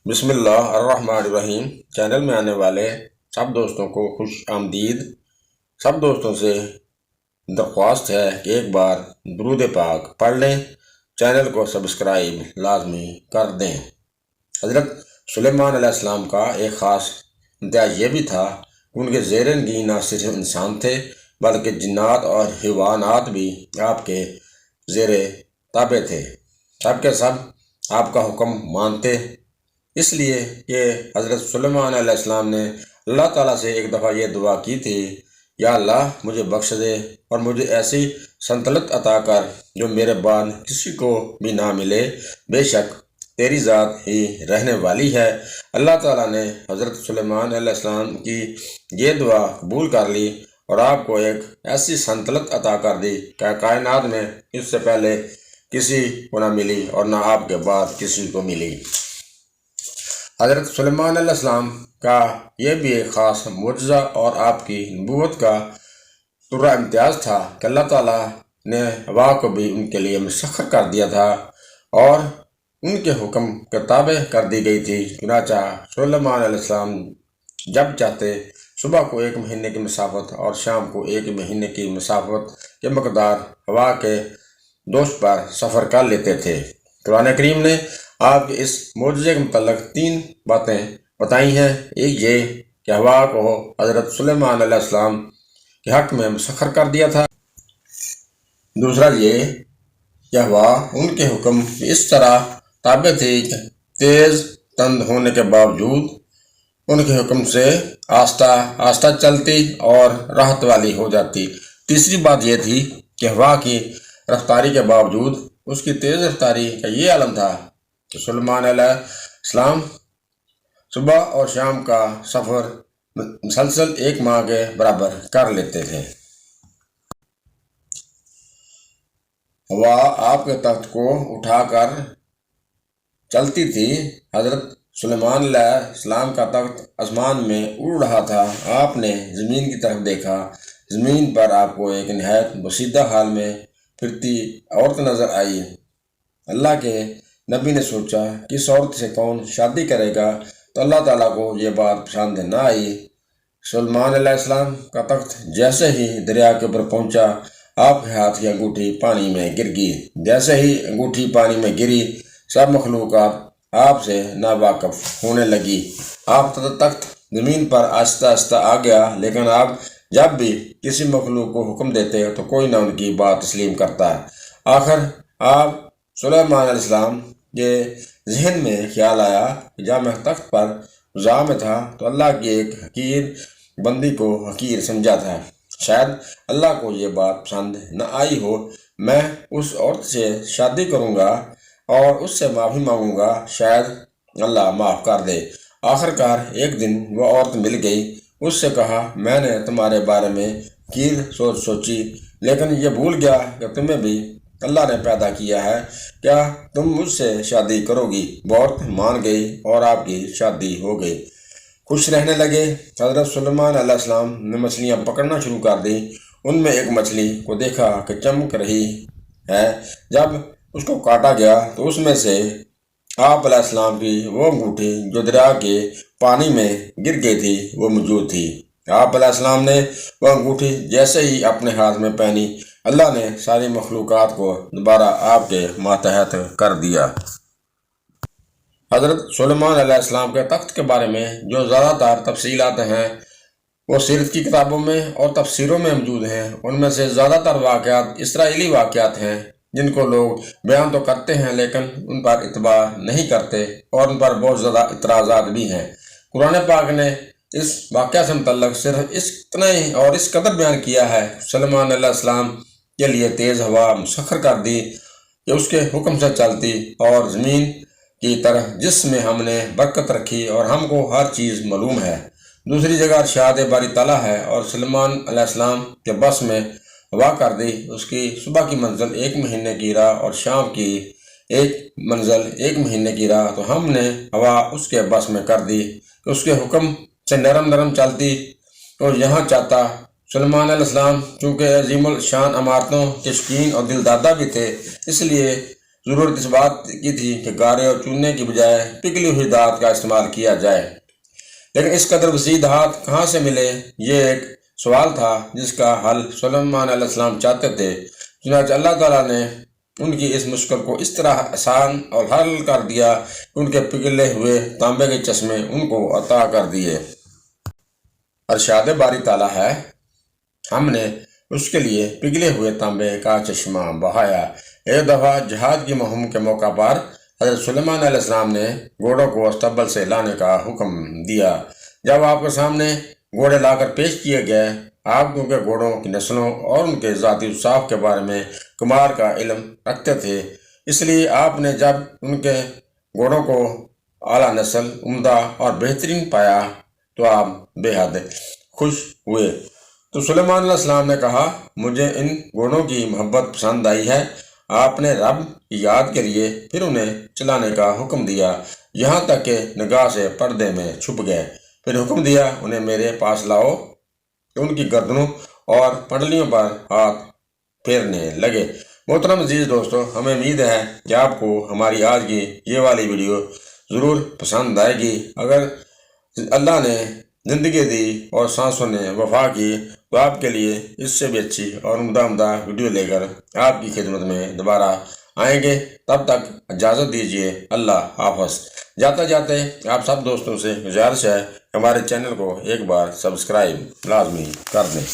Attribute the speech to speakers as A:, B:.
A: بسم اللہ الرحمن الرحیم چینل میں آنے والے سب دوستوں کو خوش آمدید۔ سب دوستوں سے درخواست ہے کہ ایک بار درود پاک پڑھ لیں، چینل کو سبسکرائب لازمی کر دیں۔ حضرت سلیمان علیہ السلام کا ایک خاص امتیاز یہ بھی تھا کہ ان کے زیر نگین نہ صرف انسان تھے بلکہ جنات اور حیوانات بھی آپ کے زیر تابع تھے۔ سب کے سب آپ کا حکم مانتے، اس لیے کہ حضرت سلیمان علیہ السلام نے اللہ تعالیٰ سے ایک دفعہ یہ دعا کی تھی، یا اللہ مجھے بخش دے اور مجھے ایسی سلطنت عطا کر جو میرے بعد کسی کو بھی نہ ملے، بے شک تیری ذات ہی رہنے والی ہے۔ اللہ تعالیٰ نے حضرت سلیمان علیہ السلام کی یہ دعا قبول کر لی اور آپ کو ایک ایسی سلطنت عطا کر دی کہ کائنات میں اس سے پہلے کسی کو نہ ملی اور نہ آپ کے بعد کسی کو ملی۔ حضرت سلیمان علیہ السلام کا یہ بھی ایک خاص معجزہ اور آپ کی نبوت کا پورا امتیاز تھا کہ اللہ تعالیٰ نے ہوا کو بھی ان کے لیے مسخر کر دیا تھا اور ان کے حکم کے تابع کر دی گئی تھی۔ چنانچہ سلیمان علیہ السلام جب چاہتے صبح کو 1 مہینے کی مسافت اور شام کو 1 مہینے کی مسافت کے مقدار ہوا کے دوش پر سفر کر لیتے تھے۔ قرآن کریم نے آپ کے اس معجزے کے متعلق 3 باتیں بتائی ہیں۔ ایک یہ کہ ہوا کو حضرت سلیمان علیہ السلام کے حق میں مسخر کر دیا تھا۔ دوسرا یہ کہ ہوا ان کے حکم کی اس طرح تابع تھی کہ تیز تند ہونے کے باوجود ان کے حکم سے آہستہ آہستہ چلتی اور راحت والی ہو جاتی۔ تیسری بات یہ تھی کہ ہوا کی رفتاری کے باوجود اس کی تیز رفتاری کا یہ عالم تھا کہ سلیمان علیہ السلام صبح اور شام کا سفر مسلسل 1 ماہ کے برابر کر لیتے تھے۔ ہوا آپ کے تخت کو اٹھا کر چلتی تھی۔ حضرت سلیمان علیہ السلام کا تخت آسمان میں اڑ رہا تھا۔ آپ نے زمین کی طرف دیکھا، زمین پر آپ کو ایک نہایت بوسیدہ حال میں پھرتی عورت نظر آئی۔ اللہ کے نبی نے سوچا کہ اس عورت سے کون شادی کرے گا، تو اللہ تعالیٰ کو یہ بات پسند نہ آئی۔ سلیمان علیہ السلام کا تخت جیسے ہی دریا کے اوپر پہنچا، آپ کے ہاتھ کی انگوٹھی پانی میں گر گئی۔ جیسے ہی انگوٹھی پانی میں گری، سب مخلوقات آپ سے ناواقف ہونے لگی۔ آپ تخت زمین پر آہستہ آہستہ آ گیا، لیکن آپ جب بھی کسی مخلوق کو حکم دیتے تو کوئی نہ ان کی بات تسلیم کرتا۔ آخر آپ سلیمان علیہ السلام کے ذہن میں خیال آیا کہ جب میں تخت پر زا میں تھا تو اللہ کی ایک حقیر بندی کو حقیر سمجھا تھا۔ شاید اللہ کو یہ بات پسند نہ آئی ہو۔ میں اس عورت سے شادی کروں گا اور اس سے معافی مانگوں گا، شاید اللہ معاف کر دے۔ آخر کار ایک دن وہ عورت مل گئی۔ اس سے کہا، میں نے تمہارے بارے میں حقیر سوچی، لیکن یہ بھول گیا کہ تمہیں بھی اللہ نے پیدا کیا ہے۔ کیا تم مجھ سے شادی کرو گی؟ وہ عورت مان گئی اور آپ کی شادی ہو گئی۔ خوش رہنے لگے۔ حضرت سلیمان علیہ السلام نے مچھلیاں پکڑنا شروع کر دی۔ ان میں ایک مچھلی کو دیکھا کہ چمک رہی ہے۔ جب اس کو کاٹا گیا تو اس میں سے آپ علیہ السلام کی وہ انگوٹھی جو دریا کے پانی میں گر گئی تھی وہ موجود تھی۔ آپ علیہ السلام نے وہ انگوٹھی جیسے ہی اپنے ہاتھ میں پہنی، اللہ نے ساری مخلوقات کو دوبارہ آپ کے ماتحت کر دیا۔ حضرت سلیمان علیہ السلام کے تخت کے بارے میں جو زیادہ تر تفصیلات ہیں وہ سیرت کی کتابوں میں اور تفسیروں میں موجود ہیں۔ ان میں سے زیادہ تر واقعات اسرائیلی واقعات ہیں، جن کو لوگ بیان تو کرتے ہیں لیکن ان پر اتباع نہیں کرتے اور ان پر بہت زیادہ اعتراضات بھی ہیں۔ قرآن پاک نے اس واقعہ سے متعلق صرف اتنا ہی اور اس قدر بیان کیا ہے، سلیمان علیہ السلام کے لیے تیز ہوا مسخر کر دی کہ اس کے حکم سے چلتی اور زمین کی طرح جس میں ہم نے برکت رکھی اور ہم کو ہر چیز معلوم ہے۔ دوسری جگہ ارشاد باری تعالیٰ ہے، اور سلیمان علیہ السلام کے بس میں ہوا کر دی، اس کی صبح کی منزل 1 مہینے کی راہ اور شام کی ایک منزل 1 مہینے کی راہ، تو ہم نے ہوا اس کے بس میں کر دی کہ اس کے حکم سے نرم نرم چلتی اور یہاں چاہتا۔ سلیمان علیہ السلام چونکہ عظیم الشان عمارتوں کے شوقین اور دل دادا بھی تھے، اس لیے ضرورت اس بات کی تھی کہ گارے اور چوننے کی بجائے پگھلی ہوئی دھات کا استعمال کیا جائے، لیکن اس قدر وسیع دھات کہاں سے ملے؟ یہ ایک سوال تھا جس کا حل سلیمان علیہ السلام چاہتے تھے۔ چنانچہ اللہ تعالیٰ نے ان کی اس مشکل کو اس طرح آسان اور حل کر دیا کہ ان کے پگھلے ہوئے تانبے کے چشمے ان کو عطا کر دیے۔ ارشاد باری تعالیٰ ہے، ہم نے اس کے لیے پگھلے ہوئے تانبے کا چشمہ بہایا۔ ایک دفعہ جہاد کی مہم کے موقع پر حضرت سلیمان علیہ السلام نے گھوڑوں کو استبل سے لانے کا حکم دیا۔ جب آپ کے سامنے گھوڑے لا کر پیش کیے گئے، آپ کیونکہ گھوڑوں کی نسلوں اور ان کے ذاتی اوصاف کے بارے میں کمال کا علم رکھتے تھے، اس لیے آپ نے جب ان کے گھوڑوں کو اعلیٰ نسل، عمدہ اور بہترین پایا تو آپ بے حد خوش ہوئے۔ تو سلیمان علیہ السلام نے کہا، مجھے ان گھوڑوں کی محبت پسند آئی ہے۔ آپ نے رب کی یاد کے لیے پھر انہیں چلانے کا حکم دیا، یہاں تک کہ نگاہ سے پردے میں چھپ گئے۔ پھر حکم دیا، انہیں میرے پاس لاؤ، کہ ان کی گردنوں اور پنڈلیوں پر ہاتھ پھیرنے لگے۔ محترم عزیز دوستو، ہمیں امید ہے کہ آپ کو ہماری آج کی یہ والی ویڈیو ضرور پسند آئے گی۔ اگر اللہ نے زندگی دی اور سانسوں نے وفا کی تو آپ کے لیے اس سے بھی اچھی اور عمدہ ویڈیو لے کر آپ کی خدمت میں دوبارہ آئیں گے۔ تب تک اجازت دیجیے، اللہ حافظ۔ جاتے جاتے آپ سب دوستوں سے گزارش ہے کہ ہمارے چینل کو ایک بار سبسکرائب لازمی کر دیں۔